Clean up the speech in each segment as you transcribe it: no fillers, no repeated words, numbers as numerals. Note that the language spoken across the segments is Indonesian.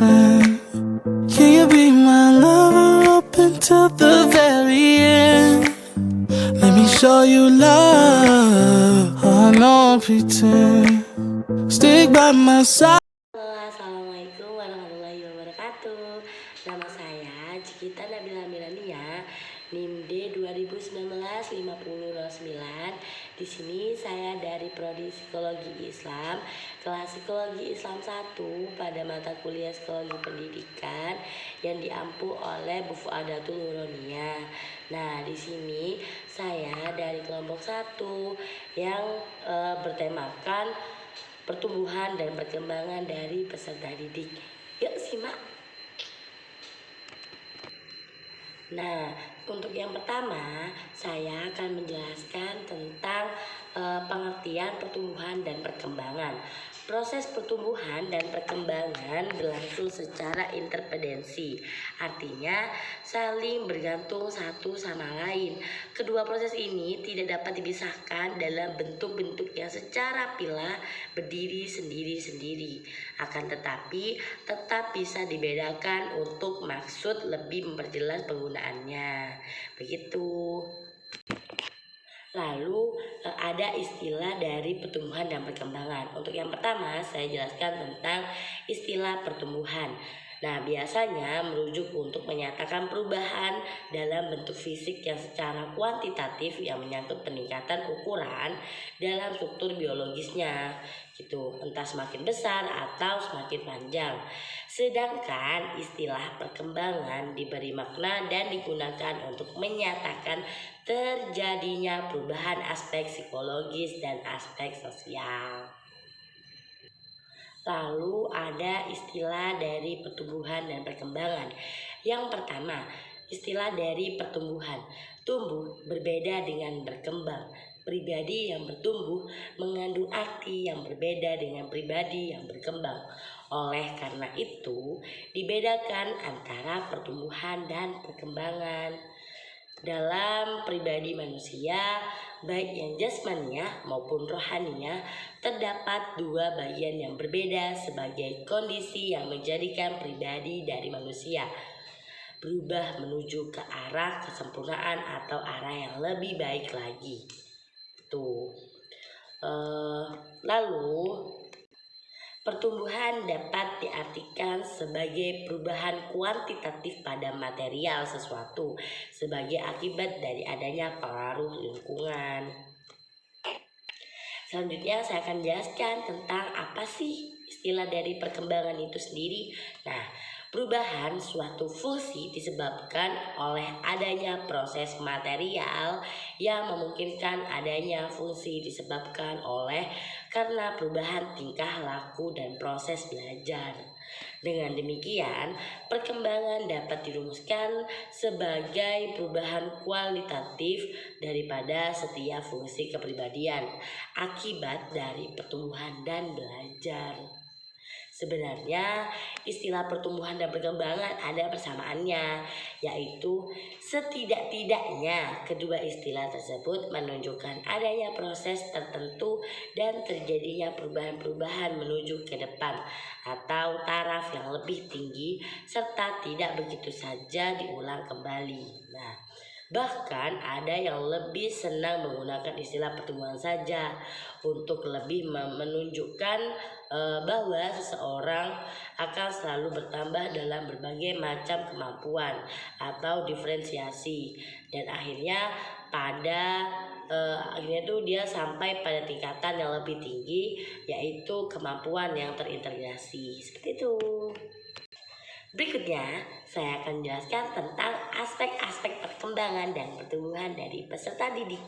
friend? Can you be my lover up until the very end? Let me show you love. I don't pretend. Stick by my side. Halo, assalamualaikum warahmatullahi wabarakatuh. Nama saya Cikita Nabila Milania, NIM D 2019-5009. Di sini saya dari Prodi Psikologi Islam, kelas Psikologi Islam 1 pada mata kuliah Psikologi Pendidikan yang diampu oleh Bu Fuadatul Nuronia. Nah, di sini saya dari kelompok 1 yang bertemakan pertumbuhan dan perkembangan dari peserta didik. Yuk simak. Nah, untuk yang pertama, saya akan menjelaskan tentang pengertian pertumbuhan dan perkembangan. Proses pertumbuhan dan perkembangan berlangsung secara interdependensi, artinya saling bergantung satu sama lain. Kedua proses ini tidak dapat dipisahkan dalam bentuk-bentuk yang secara pilah berdiri sendiri-sendiri. Akan tetapi tetap bisa dibedakan untuk maksud lebih memperjelas penggunaannya. Begitu. Lalu ada istilah dari pertumbuhan dan perkembangan. Untuk yang pertama saya jelaskan tentang istilah pertumbuhan. Nah, biasanya merujuk untuk menyatakan perubahan dalam bentuk fisik yang secara kuantitatif yang menyangkut peningkatan ukuran dalam struktur biologisnya gitu, entah semakin besar atau semakin panjang. Sedangkan istilah perkembangan diberi makna dan digunakan untuk menyatakan terjadinya perubahan aspek psikologis dan aspek sosial. Lalu ada istilah dari pertumbuhan dan perkembangan. Yang pertama, istilah dari pertumbuhan. Tumbuh berbeda dengan berkembang. Pribadi yang bertumbuh mengandung arti yang berbeda dengan pribadi yang berkembang. Oleh karena itu, dibedakan antara pertumbuhan dan perkembangan. Dalam pribadi manusia, baik yang jasmania maupun rohania, terdapat dua bagian yang berbeda sebagai kondisi yang menjadikan pribadi dari manusia berubah menuju ke arah kesempurnaan atau arah yang lebih baik lagi. Lalu pertumbuhan dapat diartikan sebagai perubahan kuantitatif pada material sesuatu sebagai akibat dari adanya pengaruh lingkungan. Selanjutnya saya akan jelaskan tentang apa sih istilah dari perkembangan itu sendiri. Nah, perubahan suatu fungsi disebabkan oleh adanya proses material yang memungkinkan adanya fungsi disebabkan oleh karena perubahan tingkah laku dan proses belajar. Dengan demikian, perkembangan dapat dirumuskan sebagai perubahan kualitatif daripada setiap fungsi kepribadian akibat dari pertumbuhan dan belajar. Sebenarnya istilah pertumbuhan dan perkembangan ada persamaannya, yaitu setidak-tidaknya kedua istilah tersebut menunjukkan adanya proses tertentu dan terjadinya perubahan-perubahan menuju ke depan atau taraf yang lebih tinggi serta tidak begitu saja diulang kembali. Nah, bahkan ada yang lebih senang menggunakan istilah pertumbuhan saja untuk lebih menunjukkan bahwa seseorang akan selalu bertambah dalam berbagai macam kemampuan atau diferensiasi dan akhirnya dia sampai pada tingkatan yang lebih tinggi, yaitu kemampuan yang terintegrasi. Seperti itu. Berikutnya, saya akan menjelaskan tentang aspek-aspek perkembangan dan pertumbuhan dari peserta didik.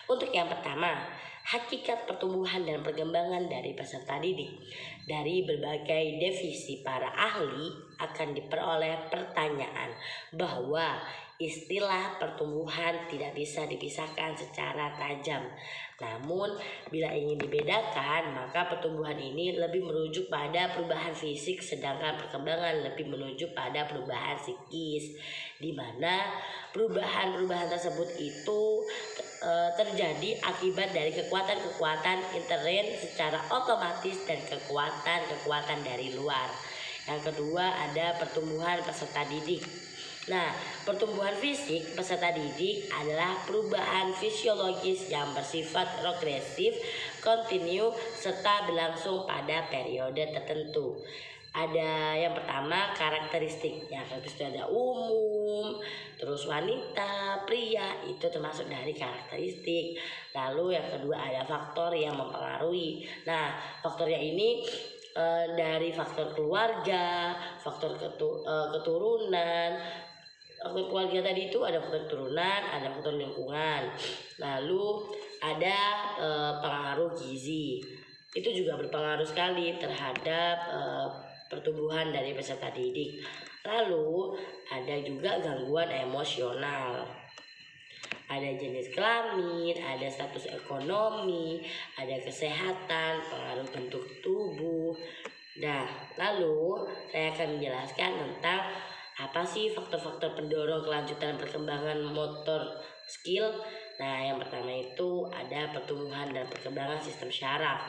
Untuk yang pertama, hakikat pertumbuhan dan perkembangan dari peserta didik. Dari berbagai definisi para ahli akan diperoleh pertanyaan bahwa istilah pertumbuhan tidak bisa dipisahkan secara tajam. Namun, bila ingin dibedakan, maka pertumbuhan ini lebih merujuk pada perubahan fisik, sedangkan perkembangan lebih menuju pada perubahan psikis, di mana perubahan-perubahan tersebut itu terjadi akibat dari kekuatan-kekuatan intern secara otomatis dan kekuatan-kekuatan dari luar Yang kedua ada pertumbuhan peserta didik. Nah, pertumbuhan fisik peserta didik adalah perubahan fisiologis yang bersifat progresif, kontinu, serta berlangsung pada periode tertentu. Ada yang pertama karakteristik, yang karakteristik ada umum, terus wanita, pria, itu termasuk dari karakteristik. Lalu yang kedua ada faktor yang mempengaruhi. Nah, faktornya ini dari faktor keluarga, faktor keturunan. Faktor keluarga tadi itu ada faktor turunan, ada faktor lingkungan, lalu ada pengaruh gizi. Itu juga berpengaruh sekali terhadap pertumbuhan dari peserta didik. Lalu ada juga gangguan emosional. Ada jenis kelamin, ada status ekonomi, ada kesehatan, pengaruh bentuk tubuh. Nah, lalu saya akan menjelaskan tentang apa sih faktor-faktor pendorong kelanjutan perkembangan motor skill. Nah, yang pertama itu ada pertumbuhan dan perkembangan sistem syaraf.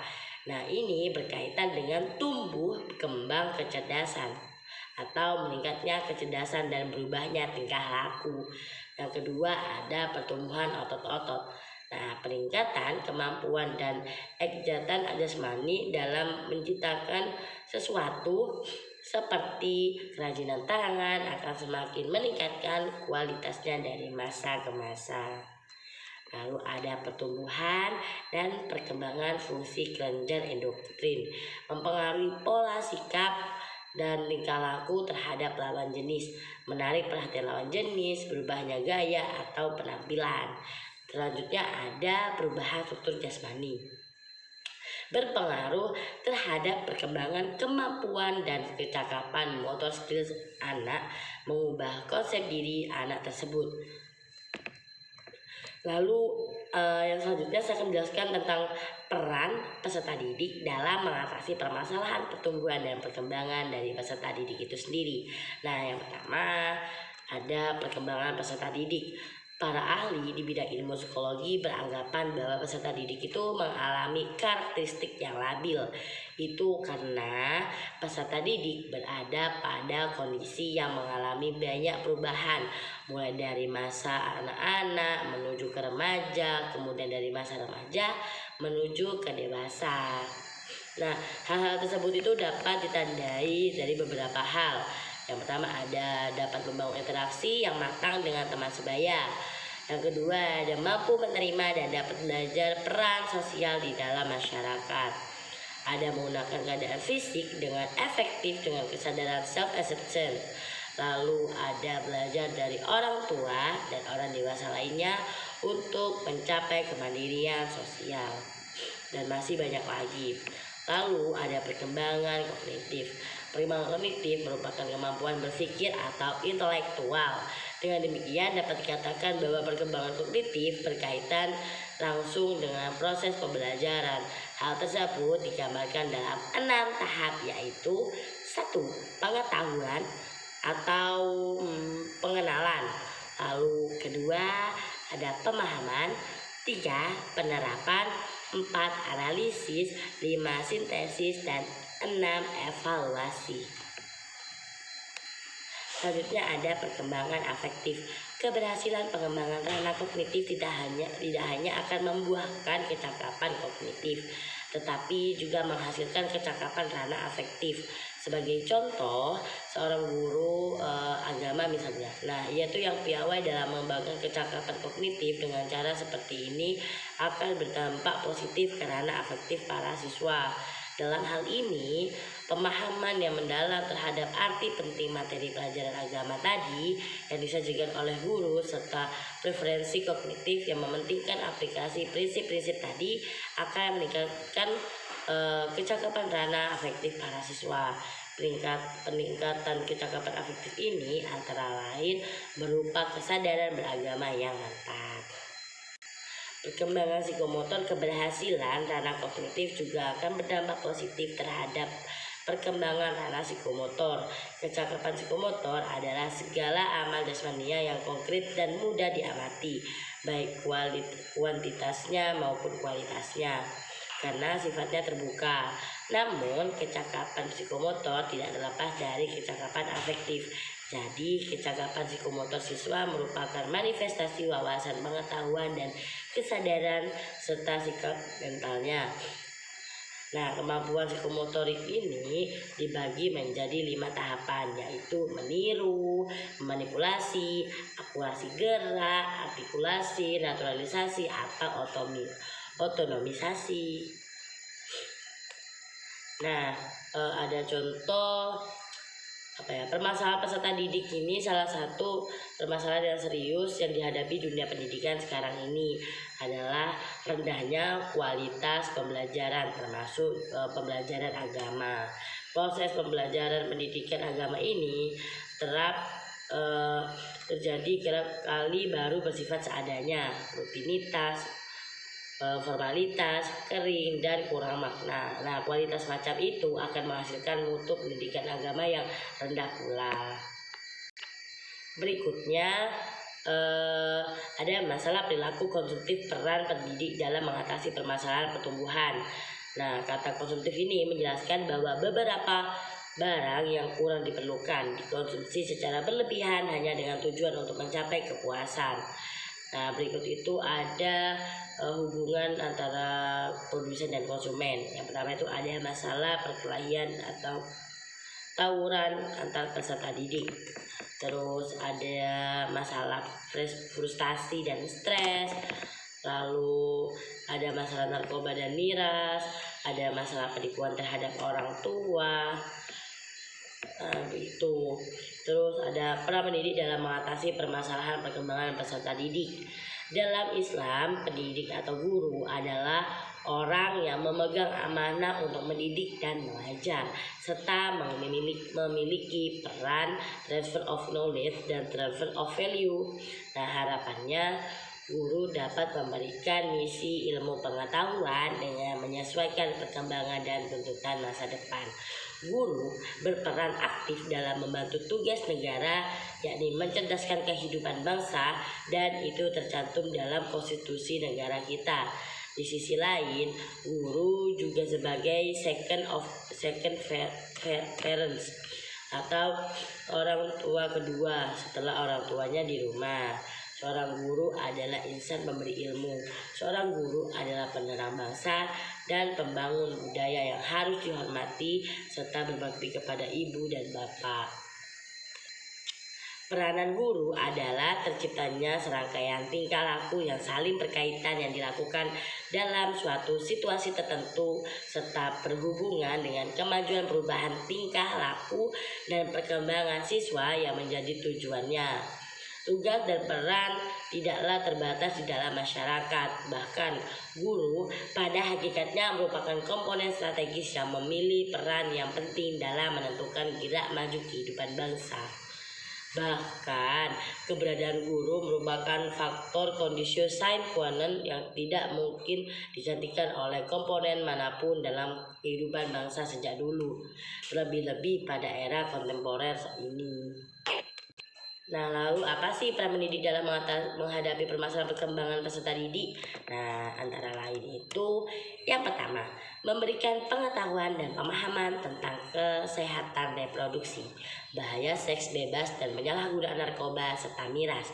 Nah, ini berkaitan dengan tumbuh kembang kecerdasan atau meningkatnya kecerdasan dan berubahnya tingkah laku. Yang kedua ada pertumbuhan otot-otot. Nah, peningkatan kemampuan dan kejahatan jasmani dalam menciptakan sesuatu seperti kerajinan tangan akan semakin meningkatkan kualitasnya dari masa ke masa. Lalu ada pertumbuhan dan perkembangan fungsi kelenjar endokrin, mempengaruhi pola sikap dan tingkah laku terhadap lawan jenis, menarik perhatian lawan jenis, berubahnya gaya atau penampilan. Selanjutnya ada perubahan struktur jasmani, berpengaruh terhadap perkembangan kemampuan dan kecakapan motor skills anak, mengubah konsep diri anak tersebut. Lalu yang selanjutnya saya akan menjelaskan tentang peran peserta didik dalam mengatasi permasalahan pertumbuhan dan perkembangan dari peserta didik itu sendiri. Nah, yang pertama ada perkembangan peserta didik. Para ahli di bidang ilmu psikologi beranggapan bahwa peserta didik itu mengalami karakteristik yang labil. Itu karena peserta didik berada pada kondisi yang mengalami banyak perubahan, mulai dari masa anak-anak menuju ke remaja, kemudian dari masa remaja menuju ke dewasa. Nah, hal-hal tersebut itu dapat ditandai dari beberapa hal. Yang pertama ada dapat membangun interaksi yang matang dengan teman sebaya. Yang kedua ada mampu menerima dan dapat belajar peran sosial di dalam masyarakat. Ada menggunakan keadaan fisik dengan efektif dengan kesadaran self-acceptance. Lalu ada belajar dari orang tua dan orang dewasa lainnya untuk mencapai kemandirian sosial. Dan masih banyak lagi. Lalu ada perkembangan kognitif. Perkembangan kognitif merupakan kemampuan berpikir atau intelektual. Dengan demikian dapat dikatakan bahwa perkembangan kognitif berkaitan langsung dengan proses pembelajaran. Hal tersebut digambarkan dalam 6 tahap, yaitu 1. Pengetahuan atau pengenalan. Lalu kedua ada pemahaman, 3. Penerapan, 4. Analisis, 5. Sintesis, dan 6. Evaluasi. Selanjutnya ada perkembangan afektif. Keberhasilan pengembangan ranah kognitif tidak hanya akan membuahkan kecakapan kognitif, tetapi juga menghasilkan kecakapan ranah afektif. Sebagai contoh, seorang guru agama misalnya. Nah, ia tuh yang piawai dalam mengembangkan kecakapan kognitif dengan cara seperti ini akan berdampak positif ke ranah afektif para siswa. Dalam hal ini, pemahaman yang mendalam terhadap arti penting materi pelajaran agama tadi yang disajikan oleh guru serta preferensi kognitif yang mementingkan aplikasi prinsip-prinsip tadi akan meningkatkan kecakapan ranah afektif para siswa. Peningkatan kecakapan afektif ini antara lain berupa kesadaran beragama yang mantap. Perkembangan psikomotor, keberhasilan ranah kognitif juga akan berdampak positif terhadap perkembangan ranah psikomotor. Kecakapan psikomotor adalah segala amal jasmania yang konkret dan mudah diamati, baik kuantitasnya maupun kualitasnya. karena sifatnya terbuka. Namun, kecakapan psikomotor tidak terlepas dari kecakapan afektif. Jadi, kecakapan psikomotor siswa merupakan manifestasi wawasan pengetahuan dan kesadaran serta sikap mentalnya. Nah, kemampuan psikomotorik ini dibagi menjadi 5 tahapan, yaitu meniru, memanipulasi, akurasi gerak, artikulasi, naturalisasi, atau otonomisasi. Nah, ada contoh permasalahan peserta didik ini salah satu permasalahan yang serius yang dihadapi dunia pendidikan sekarang ini adalah rendahnya kualitas pembelajaran, termasuk pembelajaran agama. Proses pembelajaran pendidikan agama ini terjadi kerap kali baru bersifat seadanya, rutinitas, formalitas, kering, dan kurang makna. Nah, kualitas macam itu akan menghasilkan mutu pendidikan agama yang rendah pula. Berikutnya ada masalah perilaku konsumtif peran pendidik dalam mengatasi permasalahan pertumbuhan. Nah, kata konsumtif ini menjelaskan bahwa beberapa barang yang kurang diperlukan dikonsumsi secara berlebihan hanya dengan tujuan untuk mencapai kepuasan. Nah, berikut itu ada hubungan antara produsen dan konsumen. Yang pertama itu ada masalah perkelahian atau tawuran antar peserta didik. Terus ada masalah frustasi dan stres. Lalu ada masalah narkoba dan miras. Ada masalah penipuan terhadap orang tua. Itu. Terus ada peran pendidik dalam mengatasi permasalahan perkembangan peserta didik. Dalam Islam, pendidik atau guru adalah orang yang memegang amanah untuk mendidik dan mengajar, serta memiliki peran transfer of knowledge dan transfer of value. Nah, harapannya guru dapat memberikan misi ilmu pengetahuan dengan menyesuaikan perkembangan dan tuntutan masa depan. Guru berperan aktif dalam membantu tugas negara, yakni mencerdaskan kehidupan bangsa, dan itu tercantum dalam konstitusi negara kita. Di sisi lain, guru juga sebagai second parents atau orang tua kedua setelah orang tuanya di rumah. Seorang guru adalah insan pemberi ilmu. Seorang guru adalah penerang bangsa dan pembangun budaya yang harus dihormati serta berbakti kepada ibu dan bapak. Peranan guru adalah terciptanya serangkaian tingkah laku yang saling berkaitan yang dilakukan dalam suatu situasi tertentu serta berhubungan dengan kemajuan perubahan tingkah laku dan perkembangan siswa yang menjadi tujuannya. Tugas dan peran tidaklah terbatas di dalam masyarakat. Bahkan guru pada hakikatnya merupakan komponen strategis yang memiliki peran yang penting dalam menentukan gerak maju kehidupan bangsa. Bahkan keberadaan guru merupakan faktor kondisio sine qua non yang tidak mungkin digantikan oleh komponen manapun dalam kehidupan bangsa sejak dulu, terlebih-lebih pada era kontemporer saat ini. Nah, lalu apa sih peran pendidik dalam menghadapi permasalahan perkembangan peserta didik? Nah, antara lain itu yang pertama, memberikan pengetahuan dan pemahaman tentang kesehatan reproduksi, bahaya seks bebas dan penyalahgunaan narkoba serta miras.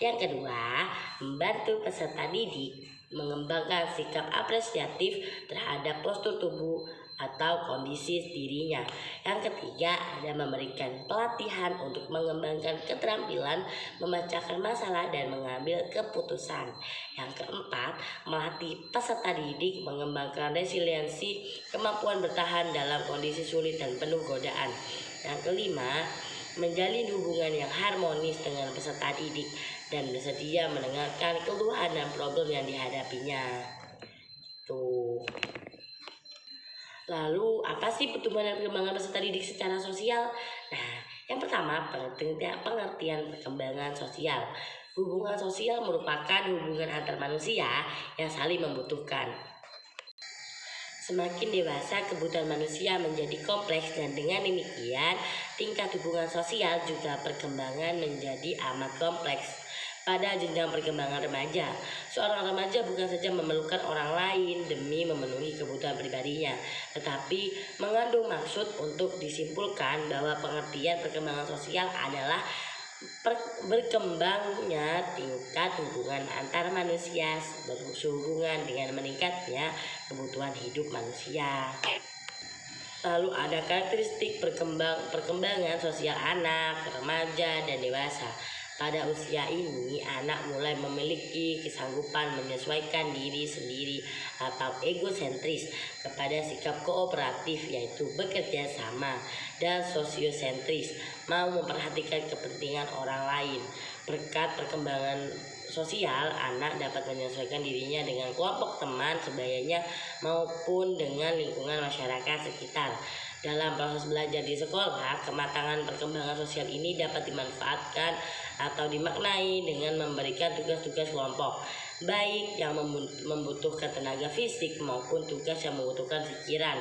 Yang kedua, membantu peserta didik mengembangkan sikap apresiatif terhadap postur tubuh atau kondisi dirinya. Yang ketiga, ada memberikan pelatihan untuk mengembangkan keterampilan memecahkan masalah dan mengambil keputusan. Yang keempat, melatih peserta didik mengembangkan resiliensi, kemampuan bertahan dalam kondisi sulit dan penuh godaan. Yang kelima, menjalin hubungan yang harmonis dengan peserta didik dan bersedia mendengarkan keluhan dan problem yang dihadapinya. Tuh. Lalu apa sih pertumbuhan dan perkembangan peserta didik secara sosial? Nah, yang pertama pengertian perkembangan sosial. Hubungan sosial merupakan hubungan antar manusia yang saling membutuhkan. Semakin dewasa, kebutuhan manusia menjadi kompleks dan dengan demikian tingkat hubungan sosial juga perkembangan menjadi amat kompleks. Pada jenjang perkembangan remaja, seorang remaja bukan saja memerlukan orang lain demi memenuhi kebutuhan pribadinya, tetapi mengandung maksud untuk disimpulkan bahwa pengertian perkembangan sosial adalah berkembangnya tingkat hubungan antar manusia berhubungan dengan meningkatnya kebutuhan hidup manusia. Lalu ada karakteristik perkembangan sosial anak, remaja, dan dewasa. Pada usia ini, anak mulai memiliki kesanggupan menyesuaikan diri sendiri atau egosentris kepada sikap kooperatif, yaitu bekerja sama, dan sosiosentris, mau memperhatikan kepentingan orang lain. Berkat perkembangan sosial, anak dapat menyesuaikan dirinya dengan kelompok teman sebayanya maupun dengan lingkungan masyarakat sekitar. Dalam proses belajar di sekolah, kematangan perkembangan sosial ini dapat dimanfaatkan atau dimaknai dengan memberikan tugas-tugas kelompok, baik yang membutuhkan tenaga fisik maupun tugas yang membutuhkan pikiran.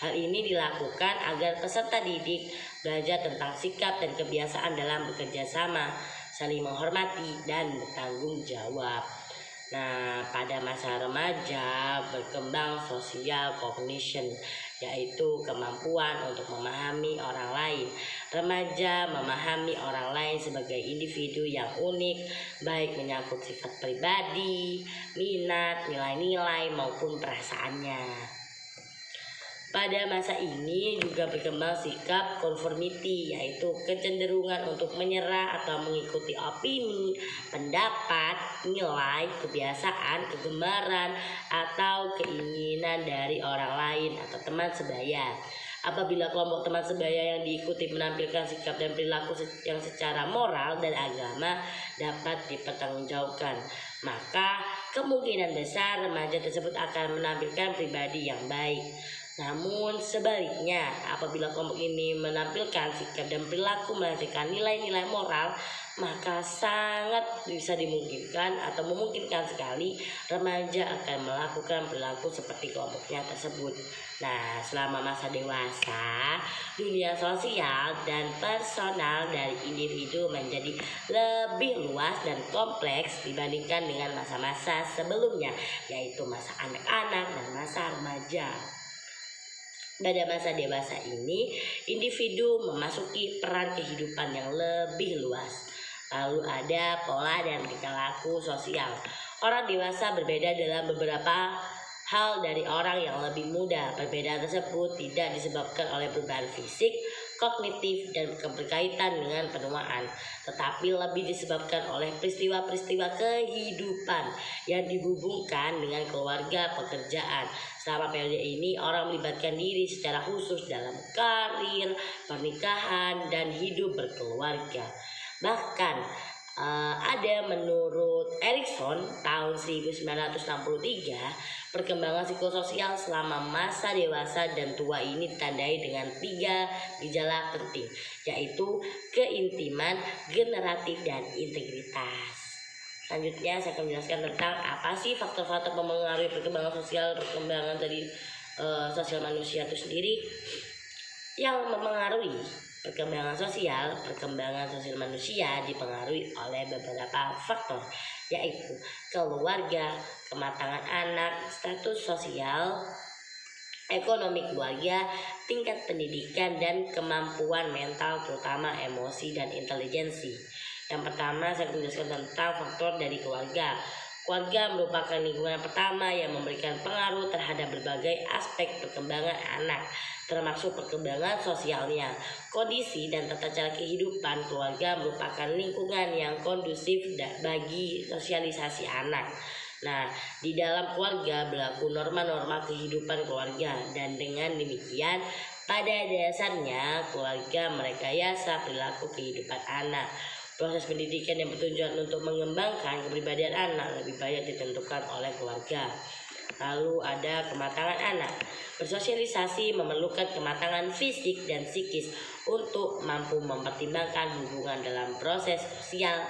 Hal ini dilakukan agar peserta didik belajar tentang sikap dan kebiasaan dalam bekerja sama, saling menghormati, dan bertanggung jawab. Nah, pada masa remaja berkembang social cognition, yaitu kemampuan untuk memahami orang lain. Remaja memahami orang lain sebagai individu yang unik, baik menyangkut sifat pribadi, minat, nilai-nilai, maupun perasaannya. Pada masa ini juga berkembang sikap conformity, yaitu kecenderungan untuk menyerah atau mengikuti opini, pendapat, nilai, kebiasaan, kegemaran, atau keinginan dari orang lain atau teman sebaya. Apabila kelompok teman sebaya yang diikuti menampilkan sikap dan perilaku yang secara moral dan agama dapat dipertanggungjawabkan, maka kemungkinan besar remaja tersebut akan menampilkan pribadi yang baik. Namun sebaliknya, apabila kelompok ini menampilkan sikap dan perilaku melainkan nilai-nilai moral, maka sangat bisa dimungkinkan atau memungkinkan sekali remaja akan melakukan perilaku seperti kelompoknya tersebut. Nah, selama masa dewasa, dunia sosial dan personal dari individu menjadi lebih luas dan kompleks dibandingkan dengan masa-masa sebelumnya, yaitu masa anak-anak dan masa remaja. Pada masa dewasa ini, individu memasuki peran kehidupan yang lebih luas. Lalu ada pola dan tingkah laku sosial. Orang dewasa berbeda dalam beberapa hal dari orang yang lebih muda. Perbedaan tersebut tidak disebabkan oleh perubahan fisik, kognitif, dan berkaitan dengan penuaan, tetapi lebih disebabkan oleh peristiwa-peristiwa kehidupan yang dihubungkan dengan keluarga, pekerjaan. Selama periode ini, orang melibatkan diri secara khusus dalam karir, pernikahan, dan hidup berkeluarga. Bahkan ada menurut Erikson tahun 1963, perkembangan psikososial selama masa dewasa dan tua ini ditandai dengan 3 gejala penting, yaitu keintiman, generatif, dan integritas. Selanjutnya saya akan menjelaskan tentang apa sih faktor-faktor mempengaruhi perkembangan sosial, perkembangan dari sosial manusia itu sendiri. Yang mempengaruhi perkembangan sosial manusia dipengaruhi oleh beberapa faktor, yaitu keluarga, kematangan anak, status sosial, ekonomi keluarga, tingkat pendidikan, dan kemampuan mental terutama emosi dan intelijensi. Yang pertama saya akan menjelaskan tentang faktor dari keluarga. Keluarga merupakan lingkungan pertama yang memberikan pengaruh terhadap berbagai aspek perkembangan anak, termasuk perkembangan sosialnya. Kondisi dan tata cara kehidupan keluarga merupakan lingkungan yang kondusif bagi sosialisasi anak. Nah, di dalam keluarga berlaku norma-norma kehidupan keluarga, dan dengan demikian pada dasarnya keluarga merekayasa perilaku kehidupan anak. Proses pendidikan yang bertujuan untuk mengembangkan kepribadian anak lebih banyak ditentukan oleh keluarga. Lalu ada kematangan anak. Bersosialisasi memerlukan kematangan fisik dan psikis untuk mampu mempertimbangkan hubungan dalam proses sosial,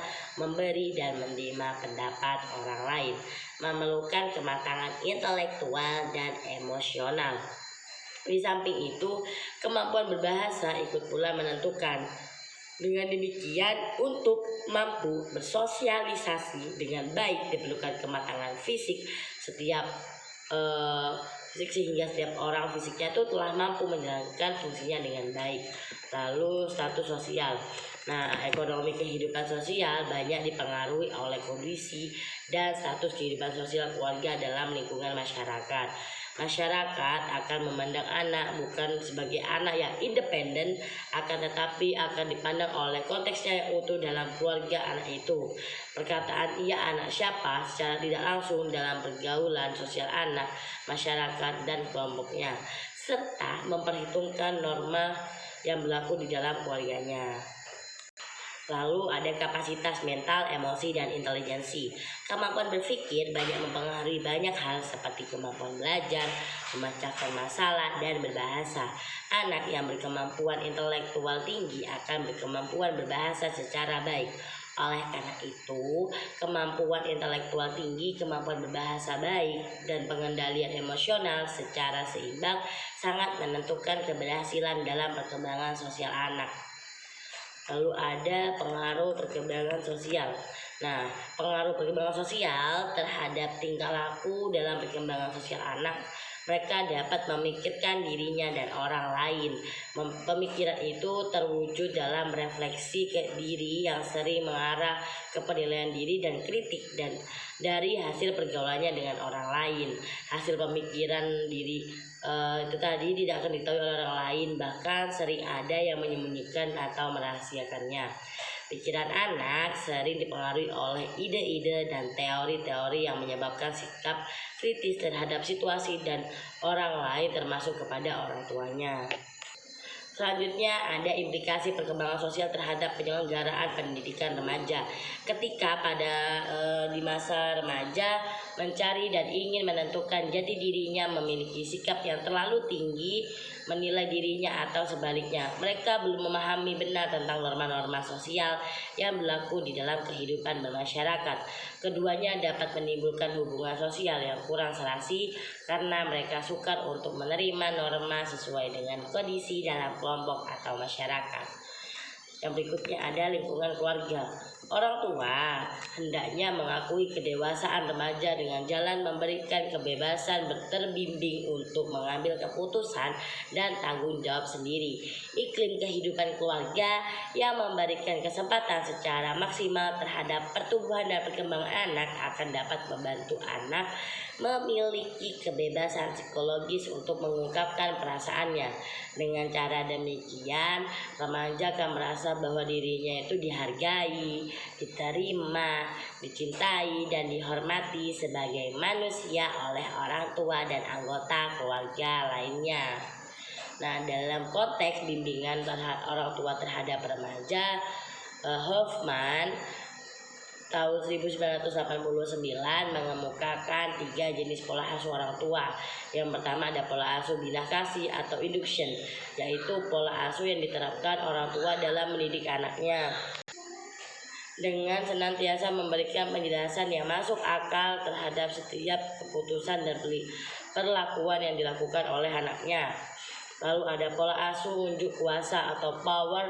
memberi dan menerima pendapat orang lain, memerlukan kematangan intelektual dan emosional. Di samping itu, kemampuan berbahasa ikut pula menentukan. Dengan demikian, untuk mampu bersosialisasi dengan baik diperlukan kematangan fisik sehingga setiap orang fisiknya itu telah mampu menjalankan fungsinya dengan baik. Lalu status sosial. Nah, ekonomi kehidupan sosial banyak dipengaruhi oleh kondisi dan status kehidupan sosial keluarga dalam lingkungan masyarakat. Masyarakat akan memandang anak bukan sebagai anak yang independen, akan tetapi akan dipandang oleh konteksnya yang utuh dalam keluarga anak itu. Perkataan ia anak siapa secara tidak langsung dalam pergaulan sosial anak, masyarakat, dan kelompoknya, serta memperhitungkan norma yang berlaku di dalam keluarganya. Lalu ada kapasitas mental, emosi, dan intelijensi. Kemampuan berpikir banyak mempengaruhi banyak hal seperti kemampuan belajar, memecahkan masalah, dan berbahasa. Anak yang berkemampuan intelektual tinggi akan berkemampuan berbahasa secara baik. Oleh karena itu, kemampuan intelektual tinggi, kemampuan berbahasa baik, dan pengendalian emosional secara seimbang sangat menentukan keberhasilan dalam perkembangan sosial anak. Lalu ada pengaruh perkembangan sosial. Nah, pengaruh perkembangan sosial terhadap tingkah laku dalam perkembangan sosial anak. Mereka dapat memikirkan dirinya dan orang lain. Pemikiran itu terwujud dalam refleksi ke diri yang sering mengarah ke penilaian diri dan kritik dan dari hasil pergaulannya dengan orang lain. Hasil pemikiran diri itu tadi tidak akan diketahui oleh orang lain, bahkan sering ada yang menyembunyikan atau merahasiakannya. Pikiran anak sering dipengaruhi oleh ide-ide dan teori-teori yang menyebabkan sikap kritis terhadap situasi dan orang lain termasuk kepada orang tuanya. Selanjutnya ada implikasi perkembangan sosial terhadap penyelenggaraan pendidikan remaja. Ketika di masa remaja mencari dan ingin menentukan jati dirinya, memiliki sikap yang terlalu tinggi, menilai dirinya atau sebaliknya. Mereka belum memahami benar tentang norma-norma sosial yang berlaku di dalam kehidupan bermasyarakat. Keduanya dapat menimbulkan hubungan sosial yang kurang serasi karena mereka sukar untuk menerima norma sesuai dengan kondisi dalam kelompok atau masyarakat. Yang berikutnya ada lingkungan keluarga. Orang tua hendaknya mengakui kedewasaan remaja dengan jalan memberikan kebebasan terbimbing untuk mengambil keputusan dan tanggung jawab sendiri. Iklim kehidupan keluarga yang memberikan kesempatan secara maksimal terhadap pertumbuhan dan perkembangan anak akan dapat membantu anak memiliki kebebasan psikologis untuk mengungkapkan perasaannya. Dengan cara demikian, remaja akan merasa bahwa dirinya itu dihargai, diterima, dicintai, dan dihormati sebagai manusia oleh orang tua dan anggota keluarga lainnya. Nah, dalam konteks bimbingan orang tua terhadap remaja, Hoffman tahun 1989 mengemukakan 3 jenis pola asuh orang tua. Yang pertama ada pola asuh bilah kasih atau induction, yaitu pola asuh yang diterapkan orang tua dalam mendidik anaknya dengan senantiasa memberikan penjelasan yang masuk akal terhadap setiap keputusan dan perlakuan yang dilakukan oleh anaknya. Lalu ada pola asuh unjuk kuasa atau power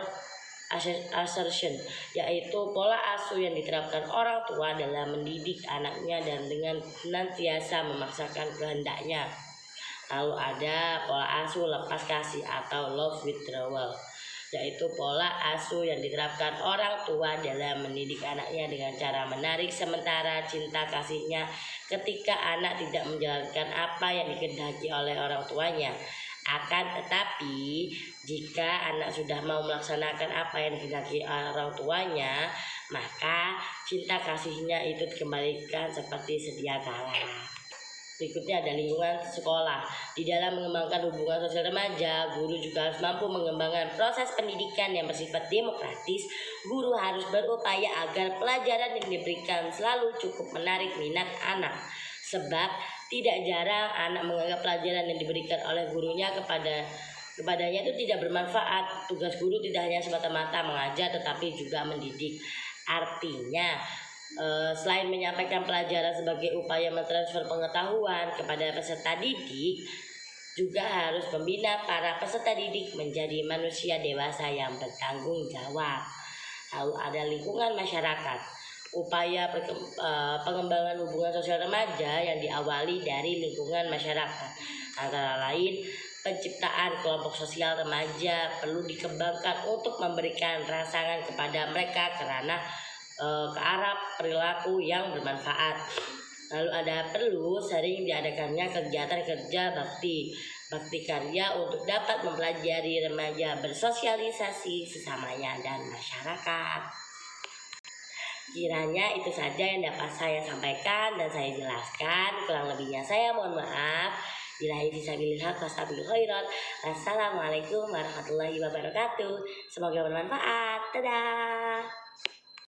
assertion, yaitu pola asuh yang diterapkan orang tua dalam mendidik anaknya dan dengan senantiasa memaksakan kehendaknya. Lalu ada pola asuh lepas kasih atau love withdrawal, yaitu pola asuh yang diterapkan orang tua dalam mendidik anaknya dengan cara menarik sementara cinta kasihnya ketika anak tidak menjalankan apa yang dikehendaki oleh orang tuanya. Akan tetapi, jika anak sudah mau melaksanakan apa yang dikehendaki orang tuanya, maka cinta kasihnya itu dikembalikan seperti sedia kala. Berikutnya ada lingkungan sekolah. Di dalam mengembangkan hubungan sosial remaja, guru juga harus mampu mengembangkan proses pendidikan yang bersifat demokratis. Guru harus berupaya agar pelajaran yang diberikan selalu cukup menarik minat anak. Sebab tidak jarang anak menganggap pelajaran yang diberikan oleh gurunya kepadanya itu tidak bermanfaat. Tugas guru tidak hanya semata-mata mengajar tetapi juga mendidik. Artinya, selain menyampaikan pelajaran sebagai upaya mentransfer pengetahuan kepada peserta didik, juga harus membina para peserta didik menjadi manusia dewasa yang bertanggung jawab. Lalu ada lingkungan masyarakat. Upaya pengembangan hubungan sosial remaja yang diawali dari lingkungan masyarakat, antara lain penciptaan kelompok sosial remaja perlu dikembangkan untuk memberikan rangsangan kepada mereka karena ke arah perilaku yang bermanfaat. Lalu ada perlu sering diadakannya kegiatan kerja bakti karya untuk dapat mempelajari remaja bersosialisasi sesamanya dan masyarakat. Kiranya itu saja yang dapat saya sampaikan dan saya jelaskan. Kurang lebihnya saya mohon maaf. Billahi fisabilillah wastabil khairat. Assalamualaikum warahmatullahi wabarakatuh. Semoga bermanfaat. Dadah.